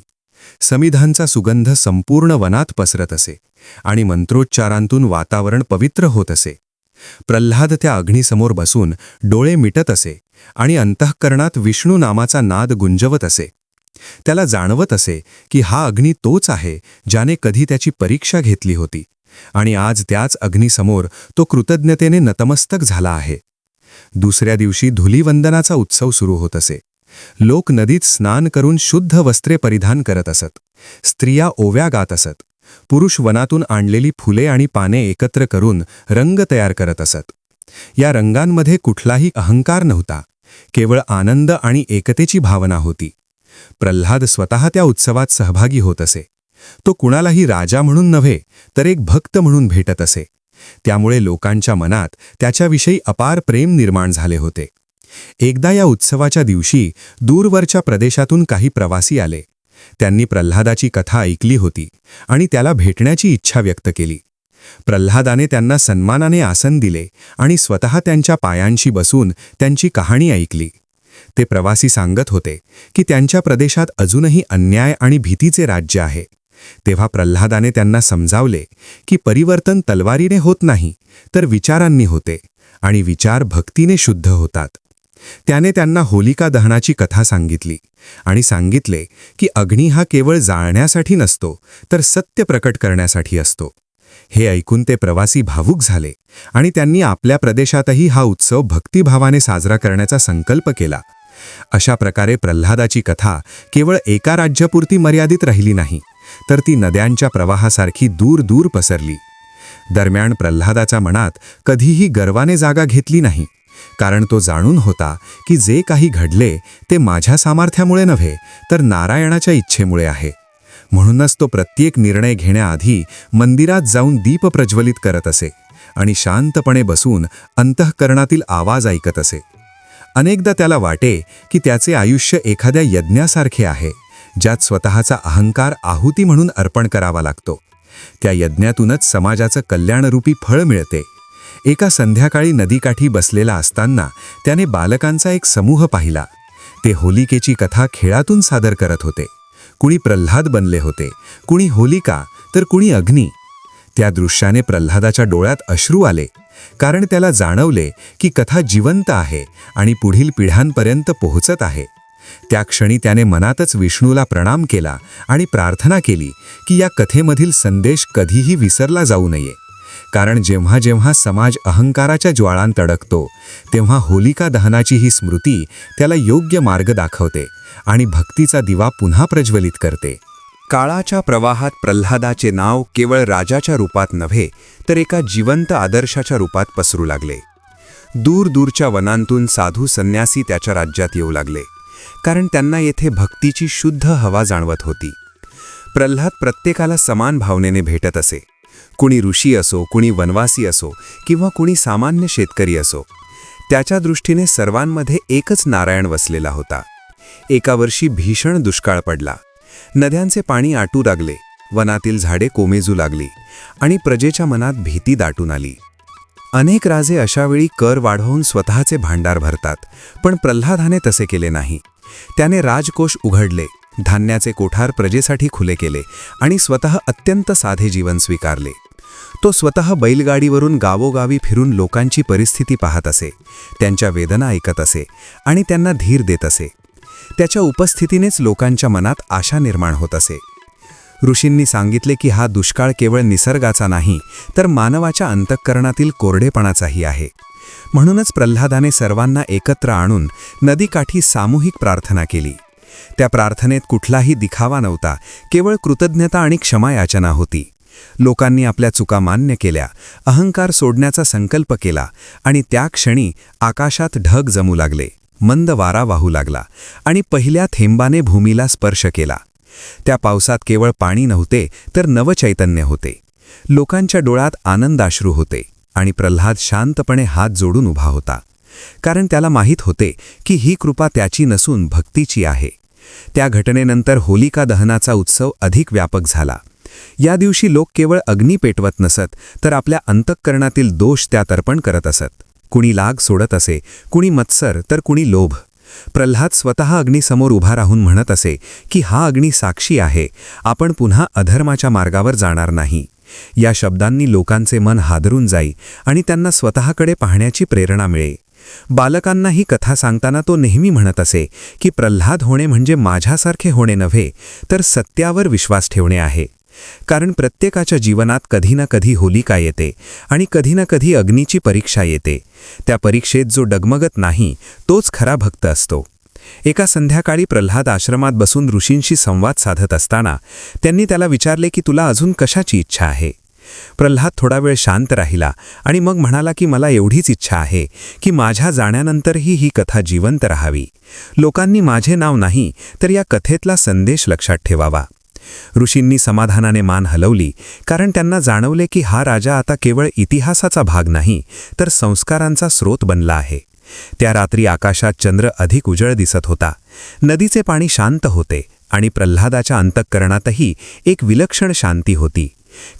Speaker 2: समिधांचा सुगंध संपूर्ण वनात पसरत असे आणि मंत्रोच्चारांतून वातावरण पवित्र होत असे. प्रल्हाद त्या अग्नीसमोर बसून डोळे मिटत असे आणि अंतःकरणात विष्णू नामाचा नाद गुंजवत असे. त्याला जाणवत असे की हा अग्नी तोच आहे ज्याने कधी त्याची परीक्षा घेतली होती आणि आज त्याच अग्नीसमोर तो कृतज्ञतेने नतमस्तक झाला आहे. दुसऱ्या दिवशी धुलीवंदनाचा उत्सव सुरू होत असे. लोक नदीत स्नान करून शुद्ध वस्त्रे परिधान करत असत. स्त्रिया ओव्या गात असत. पुरुष वनातून आणलेली फुले आणि पाने एकत्र करून रंग तयार करत असत. या रंगांमध्ये कुठलाही अहंकार नव्हता, केवळ आनंद आणि एकतेची भावना होती. प्रल्हाद स्वतः त्या उत्सवात सहभागी होत असे. तो कुणालाही राजा म्हणून नव्हे तर एक भक्त म्हणून भेटत असे. त्यामुळे लोकांच्या मनात त्याच्याविषयी अपार प्रेम निर्माण झाले होते. एकदा या उत्सवाच्या दिवशी दूरवरच्या प्रदेशातून काही प्रवासी आले. त्यांनी प्रल्हादाची कथा ऐकली होती आणि त्याला भेटण्याची इच्छा व्यक्त केली. प्रल्हादाने त्यांना सन्मानाने आसन दिले आणि स्वतः त्यांच्या पायांशी बसून त्यांची कहाणी ऐकली. ते प्रवासी सांगत होते की त्यांच्या प्रदेशात अजूनही अन्याय आणि भीतीचे राज्य आहे. तेव्हा प्रल्हादाने त्यांना समजावले की परिवर्तन तलवारीने होत नाही तर विचारांनी होते आणि विचार भक्तीने शुद्ध होतात. त्याने त्यांना होलिका दहनाची कथा सांगितली आणि सांगितले की अग्नी हा केवळ जाळण्यासाठी नसतो तर सत्य प्रकट करण्यासाठी असतो. हे ऐकून ते प्रवासी भावुक झाले आणि त्यांनी आपल्या प्रदेशातही हा उत्सव भक्तिभावाने साजरा करण्याचा संकल्प केला. अशा प्रकारे प्रल्हादाची कथा केवळ एका राज्यापुरती मर्यादित राहिली नाही, तर ती नद्यांच्या प्रवाहासारखी दूर दूर पसरली. दरम्यान प्रल्हादाच्या मनात कधीही गर्वाने जागा घेतली नाही, कारण तो जाणून होता की जे काही घडले ते माझ्या सामर्थ्यामुळे नव्हे तर नारायणाच्या इच्छेमुळे आहे. म्हणूनच तो प्रत्येक निर्णय घेण्याआधी मंदिरात जाऊन दीप प्रज्वलित करत असे आणि शांतपणे बसून अंतःकरणातील आवाज ऐकत असे. अनेकदा त्याला वाटे की त्याचे आयुष्य एखाद्या यज्ञासारखे आहे, ज्यात स्वतःचा अहंकार आहुती म्हणून अर्पण करावा लागतो. त्या यज्ञातूनच समाजाचं कल्याणरूपी फळ मिळते. एका संध्याकाळी नदीकाठी बसलेला असताना त्याने बालकांचा एक समूह पाहिला. ते होलिकेची कथा खेळातून सादर करत होते. कुणी प्रल्हाद बनले होते, कुणी होलिका तर कुणी अग्नी. त्या दृश्याने प्रल्हादाच्या डोळ्यात अश्रू आले, कारण त्याला जाणवले की कथा जिवंत आहे आणि पुढील पिढ्यांपर्यंत पोहोचत आहे. त्या क्षणी त्याने मनातच विष्णूला प्रणाम केला आणि प्रार्थना केली की या कथेमधील संदेश कधीही विसरला जाऊ नये. कारण जेव्हा जेव्हा समाज अहंकाराच्या ज्वाळांत अडकतो तेव्हा होलिका दहनाची ही स्मृती त्याला योग्य मार्ग दाखवते आणि भक्तीचा दिवा पुन्हा प्रज्वलित करते. काळाच्या प्रवाहात प्रल्हादाचे नाव केवळ राजाच्या रूपात नव्हे तर एका जिवंत आदर्शाच्या रूपात पसरू लागले. दूरदूरच्या वनांतून साधू संन्यासी त्याच्या राज्यात येऊ लागले, कारण त्यांना येथे भक्तीची शुद्ध हवा जाणवत होती. प्रल्हाद प्रत्येकाला समान भावनेने भेटत असे. कुणी ऋषी असो, कुणी वनवासी असो किंवा कुणी सामान्य शेतकरी असो, त्याच्या दृष्टीने सर्वांमध्ये एकच नारायण वसलेला होता. एका वर्षी भीषण दुष्काळ पडला. नद्यांचे पाणी आटू लागले, वनातील झाडे कोमेजू लागली आणि प्रजेच्या मनात भीती दाटून आली. अनेक राजे अशावेळी कर वाढवून स्वतःचे भांडार भरतात, पण प्रल्हादाने तसे केले नाही. त्याने राजकोष उघडले, धान्याचे कोठार प्रजेसाठी खुले केले आणि स्वतः अत्यंत साधे जीवन स्वीकारले. तो स्वतः बैलगाडीवरून गावोगावी फिरून लोकांची परिस्थिती पाहत असे, त्यांच्या वेदना ऐकत असे आणि त्यांना धीर देत असे. त्याच्या उपस्थितीनेच लोकांच्या मनात आशा निर्माण होत असे. ऋषींनी सांगितले की हा दुष्काळ केवळ निसर्गाचा नाही तर मानवाच्या अंतःकरणातील कोरडेपणाचाही आहे. म्हणूनच प्रल्हादाने सर्वांना एकत्र आणून नदीकाठी सामूहिक प्रार्थना केली. त्या प्रार्थनेत कुठलाही दिखावा नव्हता, केवळ कृतज्ञता आणि क्षमायाचना होती. लोकांनी आपल्या चुका मान्य केल्या, अहंकार सोडण्याचा संकल्प केला आणि त्या क्षणी आकाशात ढग जमू लागले, मंद वारा वाहू लागला आणि पहिल्या थेंबाने भूमीला स्पर्श केला. त्या पावसात केवळ पाणी नव्हते तर नवचैतन्य होते. लोकांच्या डोळ्यात आनंदाश्रू होते आणि प्रल्हाद शांतपणे हात जोडून उभा होता, कारण त्याला माहीत होते की ही कृपा त्याची नसून भक्तीची आहे. त्या घटनेनंतर होलिका दहनाचा उत्सव अधिक व्यापक झाला.
Speaker 1: या दिवशी लोक केवळ अग्नी पेटवत नसत, तर आपल्या अंतःकरणातील दोष त्यात अर्पण करत असत. कुणी लाग सोडत असे, कुणी मत्सर, तर कुणी लोभ. प्रल्हाद स्वतः अग्नीसमोर उभा राहून म्हणत असे की हा अग्नी साक्षी आहे, आपण पुन्हा अधर्माच्या मार्गावर जाणार नाही. या शब्दांनी लोकांचे मन हादरून जाई आणि त्यांना स्वतःकडे पाहण्याची प्रेरणा मिळे. बालकांना ही कथा सांगताना तो नेहमी म्हणत असे की प्रल्हाद होणे म्हणजे माझ्यासारखे होणे नव्हे, तर सत्यावर विश्वास ठेवणे आहे. कारण प्रत्येकाच्या जीवनात कधी ना कधी होलिका येते आणि कधी ना कधी अग्नीची परीक्षा येते. त्या परीक्षेत जो डगमगत नाही तोच खरा भक्त असतो. एका संध्याकाळी प्रल्हाद आश्रमात बसून ऋषींशी संवाद साधत असताना त्यांनी त्याला विचारले की तुला अजून कशाची इच्छा आहे. प्रल्हाद थोडा वेळ शांत राहिला आणि मग म्हणाला की मला एवढीच इच्छा आहे की माझ्या जाण्यानंतरही ही कथा जिवंत राहावी. लोकांनी माझे नाव नाही तर या कथेतला संदेश लक्षात ठेवावा. ऋषींनी समाधानाने मान हलवली, कारण त्यांना जाणवले की हा राजा आता केवळ इतिहासाचा भाग नाही तर संस्कारांचा स्रोत बनला आहे. त्या रात्री आकाशात चंद्र अधिक उजळ दिसत होता. नदीचे पाणी शांत होते आणि प्रल्हादाच्या अंतःकरणातही एक विलक्षण शांती होती.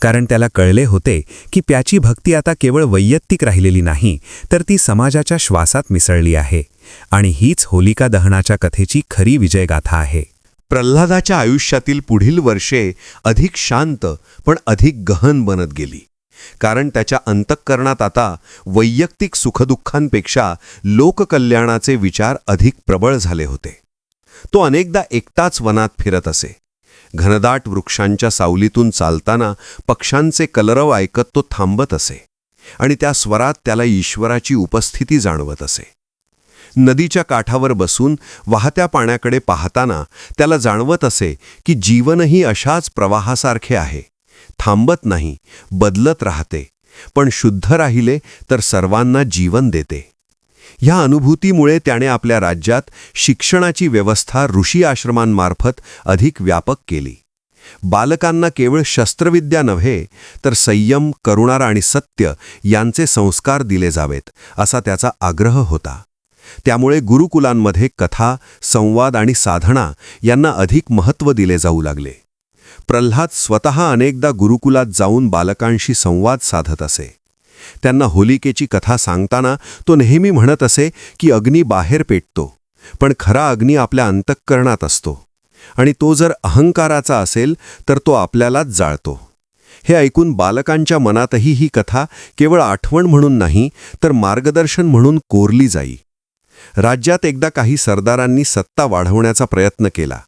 Speaker 1: कारण त्याला कळले होते की त्याची भक्ती आता केवळ वैयक्तिक राहिलेली नाही, तर ती समाजाच्या श्वासात मिसळली आहे. आणि हीच होलिका दहनाच्या कथेची खरी विजयगाथा आहे.
Speaker 2: प्रल्हादाच्या आयुष्यातील पुढील वर्षे अधिक शांत पण अधिक गहन बनत गेली. कारण त्याच्या अंतःकरणात आता वैयक्तिक सुखदुःखांपेक्षा लोककल्याणाचे विचार अधिक प्रबळ झाले होते. तो अनेकदा एकटाच वनात फिरत असे. घनदाट वृक्षांच्या सावलीतून चालताना पक्ष्यांचे कलरव ऐकत तो थांबत असे आणि त्या स्वरात त्याला ईश्वराची उपस्थिती जाणवत असे. नदीच्या काठावर बसून वाहत्या पाण्याकडे पाहताना त्याला जाणवत असे की जीवनही अशाच प्रवाहासारखे आहे. थांबत नाही, बदलत राहते, पण शुद्ध राहिले तर सर्वांना जीवन देते. ह्या अनुभूतीमुळे त्याने आपल्या राज्यात शिक्षणाची व्यवस्था ऋषी आश्रमांमार्फत अधिक व्यापक केली. बालकांना केवळ शस्त्रविद्या नव्हे तर संयम, करुणा आणि सत्य यांचे संस्कार दिले जावेत, असा त्याचा आग्रह होता. त्यामुळे गुरुकुलांमध्ये कथा, संवाद आणि साधना यांना अधिक महत्त्व दिले जाऊ लागले. प्रल्हाद स्वतः अनेकदा गुरुकुलात जाऊन बालकांशी संवाद साधत असे. त्यांना होलिकेची कथा सांगताना तो नेहमी म्हणत असे की अग्नी बाहेर पेटतो, पण खरा अग्नी आपल्या अंतःकरणात असतो आणि तो जर अहंकाराचा असेल तर तो आपल्यालाच जाळतो. हे ऐकून बालकांच्या मनातही ही कथा केवळ आठवण म्हणून नाही तर मार्गदर्शन म्हणून कोरली जाई. राज्यात एकदा काही सरदारांनी सत्ता वाढवण्याचा प्रयत्न केला.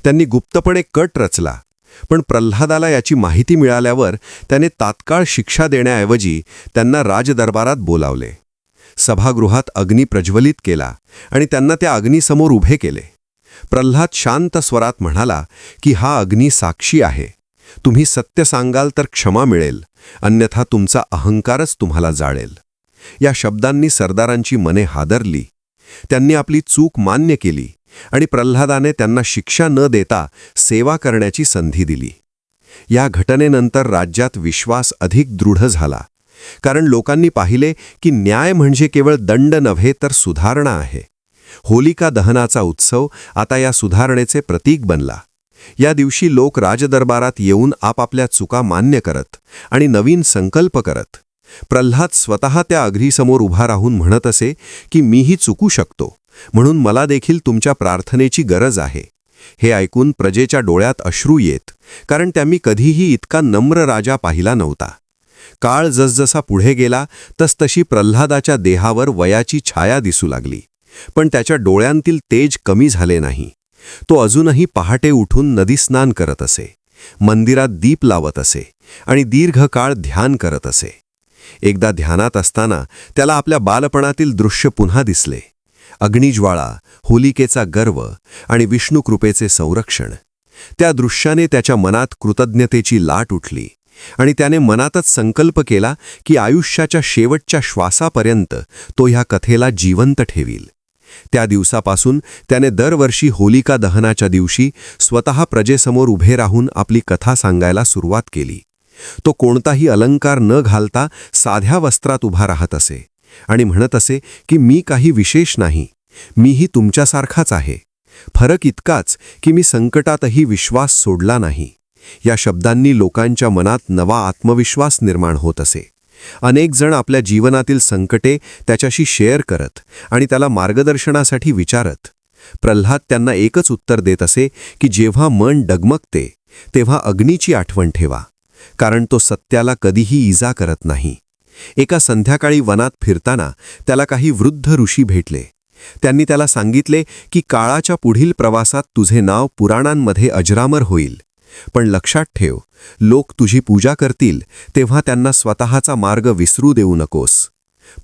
Speaker 2: त्यांनी गुप्तपणे कट रचला, पण प्रल्हादाला याची माहिती मिळाल्यावर त्याने तात्काळ शिक्षा देण्याऐवजी त्यांना राजदरबारात बोलावले. सभागृहात अग्नी प्रज्वलित केला आणि त्यांना त्या अग्नीसमोर उभे केले. प्रल्हाद शांत स्वरात म्हणाला की हा अग्नी साक्षी आहे. तुम्ही सत्य सांगाल तर क्षमा मिळेल, अन्यथा तुमचा अहंकारच तुम्हाला जाळेल. या शब्दांनी सरदारांची मने हादरली. त्यांनी आपली चूक मान्य केली आणि प्रल्हादाने त्यांना शिक्षा न देता सेवा करण्याची संधी दिली. या घटनेनंतर राज्यात विश्वास अधिक दृढ झाला, कारण लोकांनी पाहिले की न्याय म्हणजे केवळ दंड नव्हे तर सुधारणा आहे. होलिका दहनाचा उत्सव आता या सुधारणेचे प्रतीक बनला. या दिवशी लोक राजदरबारात येऊन आपापल्या चुका मान्य करत आणि नवीन संकल्प करत. प्रल्हाद स्वतः त्या अग्नीसमोर उभा राहून म्हणत असे की मीही चुकू शकतो, म्हणून मला देखील तुमच्या प्रार्थनेची गरज आहे. हे ऐकून प्रजेच्या डोळ्यात अश्रू येत, कारण त्यांनी कधीही इतका नम्र राजा पाहिला नव्हता. काळ जसजसा पुढे गेला तसतशी प्रल्हादाच्या देहावर वयाची छाया दिसू लागली, पण त्याच्या डोळ्यांतील तेज कमी झाले नाही. तो अजूनही पहाटे उठून नदीस्नान करत असे, मंदिरात दीप लावत असे आणि दीर्घ काळ ध्यान करत असे. एकदा ध्यानात असताना त्याला आपल्या बालपणातील दृश्य पुन्हा दिसले. अग्निज्वाळा, होलिकेचा गर्व आणि विष्णुकृपेचे संरक्षण. त्या दृश्याने त्याच्या मनात कृतज्ञतेची लाट उठली आणि त्याने मनातच संकल्प केला की आयुष्याच्या शेवटच्या श्वासापर्यंत तो ह्या कथेला जिवंत ठेवील. त्या दिवसापासून त्याने दरवर्षी होलिका दहनाच्या दिवशी स्वतः प्रजेसमोर उभे राहून आपली कथा सांगायला सुरुवात केली. तो कोणताही अलंकार न घालता साध्या वस्त्रात उभा राहत असे आणि म्हणत असे की मी काही विशेष नाही, मीही तुमच्यासारखाच आहे. फरक इतकाच की मी संकटातही विश्वास सोडला नाही. या शब्दांनी लोकांच्या मनात नवा आत्मविश्वास निर्माण होत असे. अनेक जण आपल्या जीवनातील संकटे त्याच्याशी शेअर करत आणि त्याला मार्गदर्शनासाठी विचारत. प्रल्हाद त्यांना एकच उत्तर देत असे की जेव्हा मन डगमगते तेव्हा अग्नीची आठवण ठेवा, कारण तो सत्याला कधीही इजा करत नाही. एका संध्याकाळी वनात फिरताना त्याला काही वृद्ध ऋषी भेटले. त्यांनी त्याला सांगितले की काळाच्या पुढील प्रवासात तुझे नाव पुराणांमध्ये अजरामर होईल, पण लक्षात ठेव, लोक तुझी पूजा करतील तेव्हा त्यांना स्वतःचा मार्ग विसरू देऊ नकोस.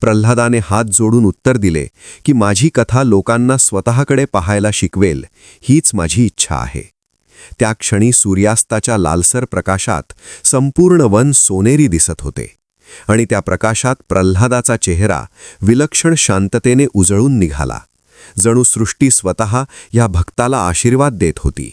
Speaker 2: प्रल्हादाने हात जोडून उत्तर दिले की माझी कथा लोकांना स्वतःकडे पाहायला शिकवेल, हीच माझी इच्छा आहे. त्या क्षणी सूर्यास्ताच्या लालसर प्रकाशात संपूर्ण वन सोनेरी दिसत होते आणि त्या प्रकाशात प्रल्हादाचा चेहरा विलक्षण शांततेने उजळून निघाला, जणू सृष्टी स्वतः या भक्ताला आशीर्वाद देत होती.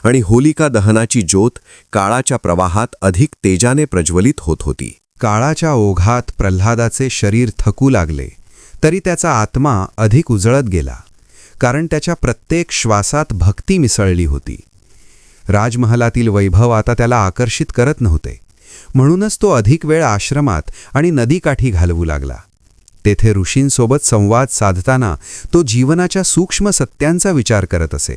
Speaker 2: आणि होलिका दहनाची ज्योत काळाच्या प्रवाहात अधिक तेजाने प्रज्वलित होत होती.
Speaker 1: काळाच्या ओघात प्रल्हादाचे शरीर थकू लागले, तरी त्याचा आत्मा अधिक उजळत गेला, कारण त्याच्या प्रत्येक श्वासात भक्ती मिसळली होती. राजमहालातील वैभव आता त्याला आकर्षित करत नव्हते, म्हणूनच तो अधिक वेळ आश्रमात आणि नदीकाठी घालवू लागला. तेथे ऋषींसोबत संवाद साधताना तो जीवनाच्या सूक्ष्म सत्यांचा विचार करत असे.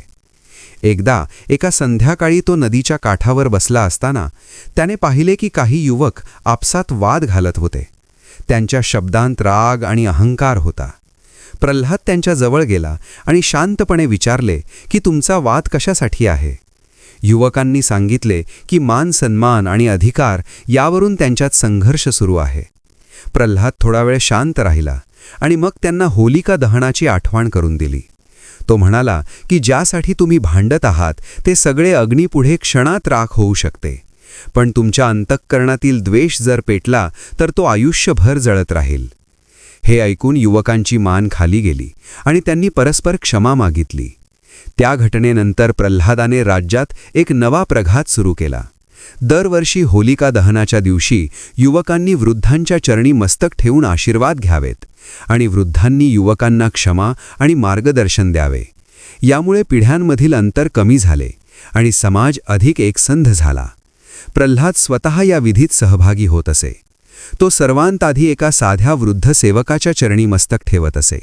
Speaker 1: एकदा एका संध्याकाळी तो नदीच्या काठावर बसला असताना त्याने पाहिले की काही युवक आपसात वाद घालत होते. त्यांच्या शब्दांत राग आणि अहंकार होता. प्रल्हाद त्यांच्या जवळ गेला आणि शांतपणे विचारले की तुमचा वाद कशासाठी आहे. युवकांनी सांगितले की मान सन्मान आणि अधिकार यावरून त्यांच्यात संघर्ष सुरू आहे. प्रल्हाद थोडा वेळ शांत राहिला आणि मग त्यांना होलिका दहनाची आठवण करून दिली. तो म्हणाला की ज्यासाठी तुम्ही भांडत आहात ते सगळे अग्नीपुढे क्षणात राख होऊ शकते, पण तुमच्या अंतःकरणातील द्वेष जर पेटला तर तो आयुष्यभर जळत राहील. हे ऐकून युवकांची मान खाली गेली आणि त्यांनी परस्पर क्षमा मागितली. त्या घटनेनंतर प्रल्हादाने राज्यात एक नवा प्रघात सुरू केला. दरवर्षी होलिका दहनाच्या दिवशी युवकांनी वृद्धांच्या चरणी मस्तक ठेवून आशीर्वाद घ्यावेत आणि वृद्धांनी युवकांना क्षमा आणि मार्गदर्शन द्यावे. यामुळे पिढ्यांमधील अंतर कमी झाले आणि समाज अधिक एकसंध झाला. प्रल्हाद स्वतः या विधीत सहभागी होत असे. तो सर्वांत आधी एका साध्या वृद्ध सेवकाच्या चरणी मस्तक ठेवत असे.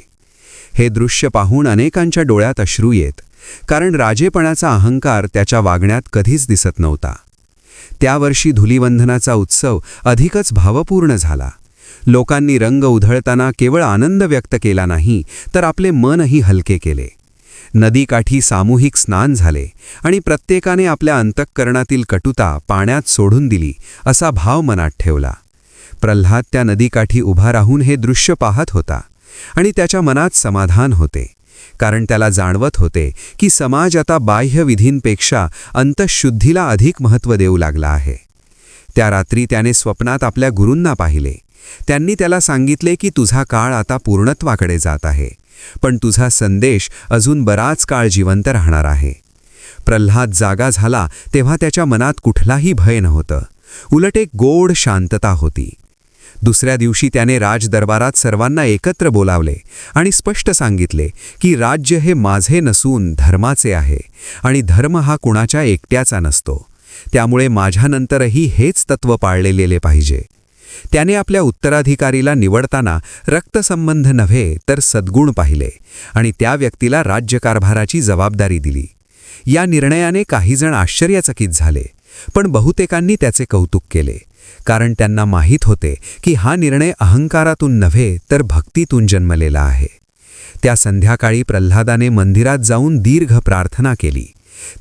Speaker 1: हे दृश्य पाहून अनेकांच्या डोळ्यात अश्रू येत, कारण राजेपणाचा अहंकार त्याच्या वागण्यात कधीच दिसत नव्हता. त्या वर्षी धुलिवंदनाचा उत्सव अधिकच भावपूर्ण झाला. लोकांनी रंग उधळताना केवळ आनंद व्यक्त केला नाही, तर आपले मनही हलके केले. नदीकाठी सामूहिक स्नान झाले आणि प्रत्येकाने आपल्या अंतःकरणातील कटुता पाण्यात सोडून दिली असा भाव मनात ठेवला. प्रल्हाद त्या नदीकाठी उभा राहून हे दृश्य पाहत होता आणि त्याच्या मनात समाधान होते, कारण त्याला जाणवत होते की समाज आता बाह्य विधींपेक्षा अंतःशुद्धीला अधिक महत्त्व देऊ लागला आहे. त्या रात्री त्याने स्वप्नात आपल्या गुरूंना पाहिले. त्यांनी त्याला सांगितले की तुझा काळ आता पूर्णत्वाकडे जात आहे, पण तुझा संदेश अजून बराच काळ जिवंत राहणार आहे. प्रल्हाद जागा झाला तेव्हा त्याच्या मनात कुठलाही भय नव्हतं, उलट एक गोड शांतता होती. दुसऱ्या दिवशी त्याने राजदरबारात सर्वांना एकत्र बोलावले आणि स्पष्ट सांगितले की राज्य हे माझे नसून धर्माचे आहे आणि धर्म हा कुणाच्या एकट्याचा नसतो. त्यामुळे माझ्यानंतरही हेच तत्त्व पाळले गेले पाहिजे. त्याने आपल्या उत्तराधिकारीला निवडताना रक्तसंबंध नव्हे तर सद्गुण पाहिले आणि त्या व्यक्तीला राज्यकारभाराची जबाबदारी दिली. या निर्णयाने काहीजण आश्चर्यचकित झाले, पण बहुतेकांनी त्याचे कौतुक केले, कारण त्यांना माहीत होते की हा निर्णय अहंकारातून नव्हे तर भक्तीतून जन्मलेला आहे. त्या संध्याकाळी प्रल्हादाने मंदिरात जाऊन दीर्घ प्रार्थना केली.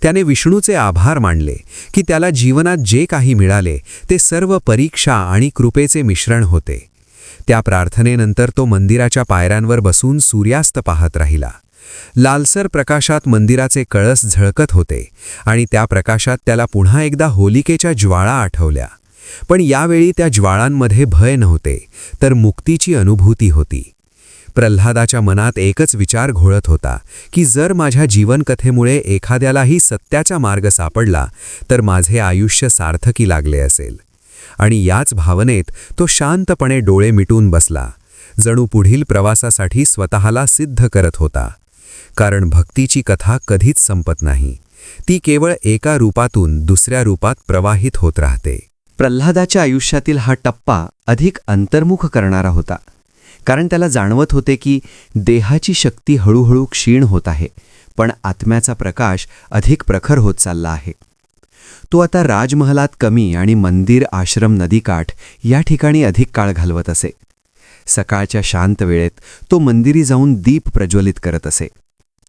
Speaker 1: त्याने विष्णूचे आभार मानले की त्याला जीवनात जे काही मिळाले ते सर्व परीक्षा आणि कृपेचे मिश्रण होते. त्या प्रार्थनेनंतर तो मंदिराच्या पायऱ्यांवर बसून सूर्यास्त पाहत राहिला. लालसर प्रकाशात मंदिराचे कळस झळकत होते आणि त्या प्रकाशात त्याला पुन्हा एकदा होलिकेच्या ज्वाळा आठवल्या. पण यावेळी त्या ज्वाळांमध्ये भय नव्हते, तर मुक्तीची अनुभूती होती. प्रल्हादाच्या मनात एकच विचार घोळत होता की जर माझ्या जीवनकथेमुळे एखाद्यालाही सत्याचा मार्ग सापडला तर माझे आयुष्य सार्थकी लागले असेल. आणि याच भावनेत तो शांतपणे डोळे मिटून बसला, जणू पुढील प्रवासासाठी स्वतःला सिद्ध करत होता. कारण भक्तीची कथा कधीच संपत नाही,
Speaker 2: ती केवळ एका रूपातून दुसऱ्या रूपात प्रवाहित होत राहते.
Speaker 1: प्रल्हादाच्या आयुष्यातील हा टप्पा अधिक अंतर्मुख करणारा होता, कारण त्याला जाणवत होते की देहाची शक्ती हळूहळू क्षीण होत आहे, पण आत्म्याचा प्रकाश अधिक प्रखर होत चालला आहे. तो आता राजमहलात कमी आणि मंदिर, आश्रम, नदीकाठ या ठिकाणी अधिक काळ घालवत असे. सकाळच्या शांत वेळेत तो मंदिरी जाऊन दीप प्रज्वलित करत असे.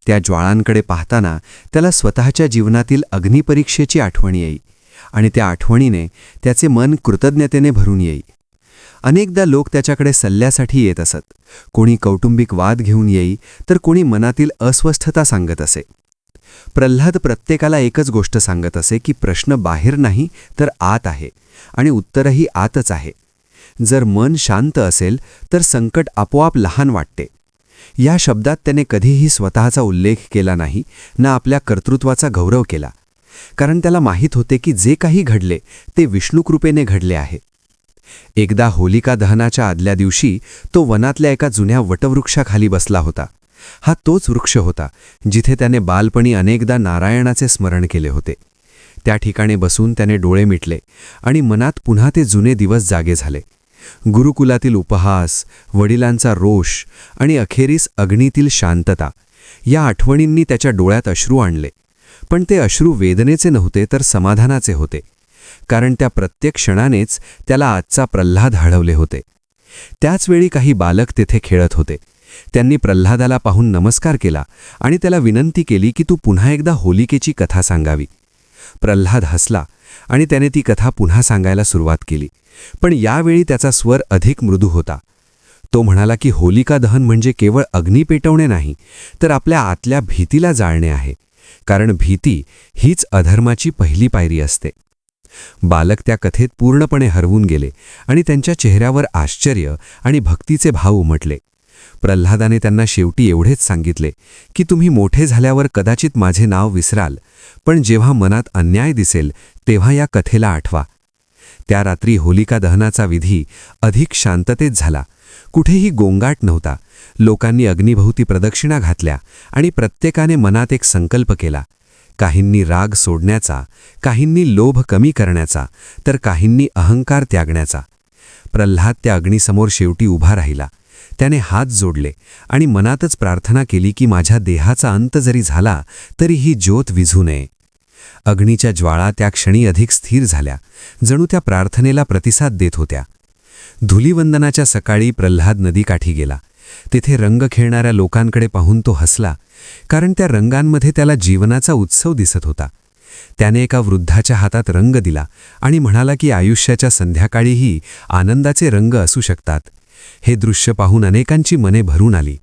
Speaker 1: त्या ज्वाळांकडे पाहताना त्याला स्वतःच्या जीवनातील अग्निपरीक्षेची आठवण येई आणि त्या आठवणीने त्याचे मन कृतज्ञतेने भरून येई. अनेकदा लोक त्याच्याकडे सल्ल्यासाठी येत असत. कोणी कौटुंबिक वाद घेऊन येई, तर कोणी मनातील अस्वस्थता सांगत असे. प्रल्हाद प्रत्येकाला एकच गोष्ट सांगत असे की प्रश्न बाहेर नाही तर आत आहे आणि उत्तरही आतच आहे. जर मन शांत असेल तर संकट आपोआप लहान वाटते. या शब्दात त्याने कधीही स्वतःचा उल्लेख केला नाही, ना आपल्या कर्तृत्वाचा गौरव केला, कारण त्याला माहीत होते की जे काही घडले ते विष्णुकृपेने घडले आहे. एकदा होलिका दहनाच्या आदल्या दिवशी तो वनातल्या एका जुन्या वटवृक्षाखाली बसला होता. हा तोच वृक्ष होता जिथे त्याने बालपणी अनेकदा नारायणाचे स्मरण केले होते. त्या ठिकाणी बसून त्याने डोळे मिटले आणि मनात पुन्हा ते जुने दिवस जागे झाले. गुरुकुलातील उपहास, वडिलांचा रोष आणि अखेरीस अग्नीतील शांतता या आठवणींनी त्याच्या डोळ्यात अश्रू आणले. पण ते अश्रू वेदनेचे नव्हते तर समाधानाचे होते, कारण त्या प्रत्येक क्षणानेच त्याला आजचा प्रल्हाद हळवले होते. त्याचवेळी काही बालक तेथे खेळत होते. त्यांनी प्रल्हादाला पाहून नमस्कार केला आणि त्याला विनंती केली की तू पुन्हा एकदा होलिकेची कथा सांगावी. प्रल्हाद हसला आणि त्याने ती कथा पुन्हा सांगायला सुरुवात केली, पण यावेळी त्याचा स्वर अधिक मृदू होता. तो म्हणाला की होलिका दहन म्हणजे केवळ अग्नी पेटवणे नाही, तर आपल्या आतल्या भीतीला जाळणे आहे, कारण भीती हीच अधर्माची पहिली पायरी असते. बालक त्या कथेत पूर्णपणे हरवून गेले आणि त्यांच्या चेहऱ्यावर आश्चर्य आणि भक्तीचे भाव उमटले. प्रल्हादाने त्यांना शेवटी एवढेच सांगितले की तुम्ही मोठे झाल्यावर कदाचित माझे नाव विसराल, पण जेव्हा मनात अन्याय दिसेल तेव्हा या कथेला आठवा. त्या रात्री होलिका दहनाचा विधी अधिक शांततेत झाला. कुठेही गोंगाट नव्हता. लोकांनी अग्निभोवती प्रदक्षिणा घातल्या आणि प्रत्येकाने मनात एक संकल्प केला. काहींनी राग सोडण्याचा, काहींनी लोभ कमी करण्याचा, तर काहींनी अहंकार त्यागण्याचा. प्रल्हाद त्या अग्नीसमोर शेवटी उभा राहिला. त्याने हात जोडले आणि मनातच प्रार्थना केली की माझ्या देहाचा अंत जरी झाला तरी ही ज्योत विझू नये. अग्नीच्या ज्वाळा त्या क्षणी अधिक स्थिर झाल्या, जणू त्या प्रार्थनेला प्रतिसाद देत होत्या. धुलिवंदनाच्या सकाळी प्रल्हाद नदीकाठी गेला. तिथे रंग खेळणाऱ्या लोकांकडे पाहून तो हसला, कारण त्या रंगांमध्ये त्याला जीवनाचा उत्सव दिसत होता. त्याने एका वृद्धाच्या हातात रंग दिला आणि म्हणाला की आयुष्याच्या संध्याकाळीही आनंदाचे रंग असू शकतात. हे दृश्य पाहून अनेकांची मने भरून आली.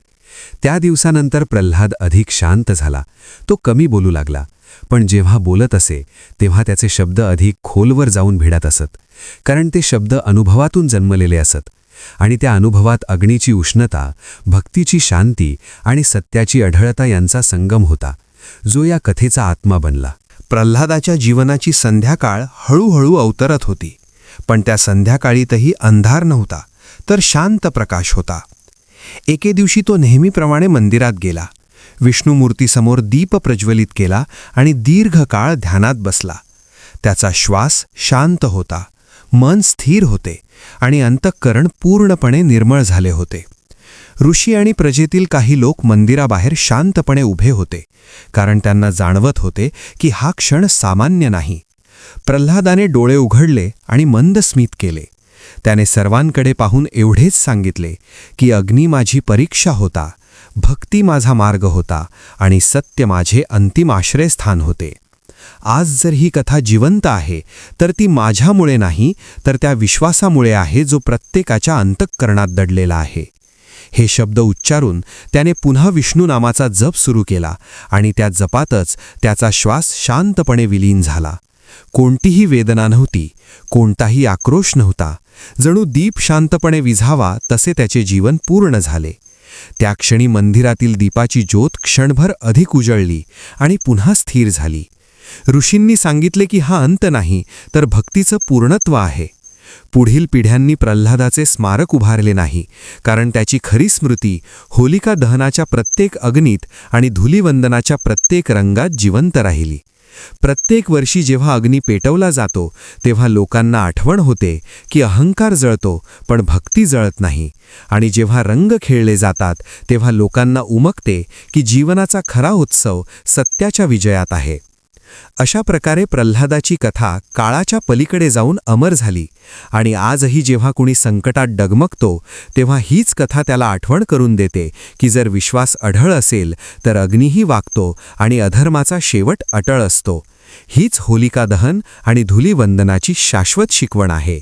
Speaker 1: त्या दिवसानंतर प्रल्हाद अधिक शांत झाला. तो कमी बोलू लागला, पण जेव्हा बोलत असे तेव्हा त्याचे शब्द अधिक खोलवर जाऊन भिडत असत, कारण ते शब्द अनुभवातून जन्मलेले असत आणि त्या अनुभवात अग्नीची उष्णता, भक्तीची शांती आणि सत्याची अढळता यांचा संगम होता, जो या कथेचा आत्मा बनला.
Speaker 2: प्रल्हादाच्या जीवनाची संध्याकाळ हळूहळू अवतरत होती, पण त्या संध्याकाळीतही अंधार नव्हता, तर शांत प्रकाश होता. एके दिवशी तो नेहमीप्रमाणे मंदिरात गेला. विष्णुमूर्तीसमोर दीप प्रज्वलित केला आणि दीर्घ काळ ध्यानात बसला. त्याचा श्वास शांत होता, मन स्थिर होते आणि अंतःकरण पूर्णपणे निर्मळ झाले होते. ऋषी आणि प्रजेतील काही लोक मंदिराबाहेर शांतपणे उभे होते, कारण त्यांना जाणवत होते की हा क्षण सामान्य नाही. प्रल्हादाने डोळे उघडले आणि मंद स्मित केले. त्याने सर्वांकडे पाहून एवढेच सांगितले की अग्नी माझी परीक्षा होता, भक्ती माझा मार्ग होता आणि सत्य माझे अंतिम आश्रयस्थान होते. आज जर ही कथा जिवंत आहे तर ती माझ्यामुळे नाही, तर त्या विश्वासामुळे आहे जो प्रत्येकाच्या अंतःकरणात दडलेला आहे. हे शब्द उच्चारून त्याने पुन्हा विष्णू नामाचा जप सुरू केला आणि त्या जपातच त्याचा श्वास शांतपणे विलीन झाला. कोणतीही वेदना नव्हती, कोणताही आक्रोश नव्हता. जणू दीप शांतपणे विझावा तसे त्याचे जीवन पूर्ण झाले. त्या क्षणी मंदिरातील दीपाची ज्योत क्षणभर अधिक उजळली आणि पुन्हा स्थिर झाली. ऋषींनी सांगितले की हा अंत नाही, तर भक्तीचं पूर्णत्व आहे. पुढील पिढ्यांनी प्रल्हादाचे स्मारक उभारले नाही, कारण त्याची खरी स्मृती होलिका दहनाच्या प्रत्येक अग्नीत आणि धुलिवंदनाच्या प्रत्येक रंगात जिवंत राहिली.
Speaker 1: प्रत्येक वर्षी जेव्हा अग्नी पेटवला जातो तेव्हा लोकांना आठवण होते की अहंकार जळतो पण भक्ती जळत नाही, आणि जेव्हा रंग खेळले जातात तेव्हा लोकांना उमगते की जीवनाचा खरा उत्सव सत्याच्या विजयात आहे. अशा प्रकारे प्रल्हादाची कथा काळाच्या पलीकडे जाऊन अमर झाली, आणि आजही जेव्हा कुणी संकटात डगमगतो तेव्हा हीच कथा त्याला आठवण करून देते की जर विश्वास अढळ असेल तर अग्नीही वागतो आणि अधर्माचा शेवट अटळ असतो. हीच होलिका दहन आणि धुलीवंदनाची शाश्वत शिकवण आहे.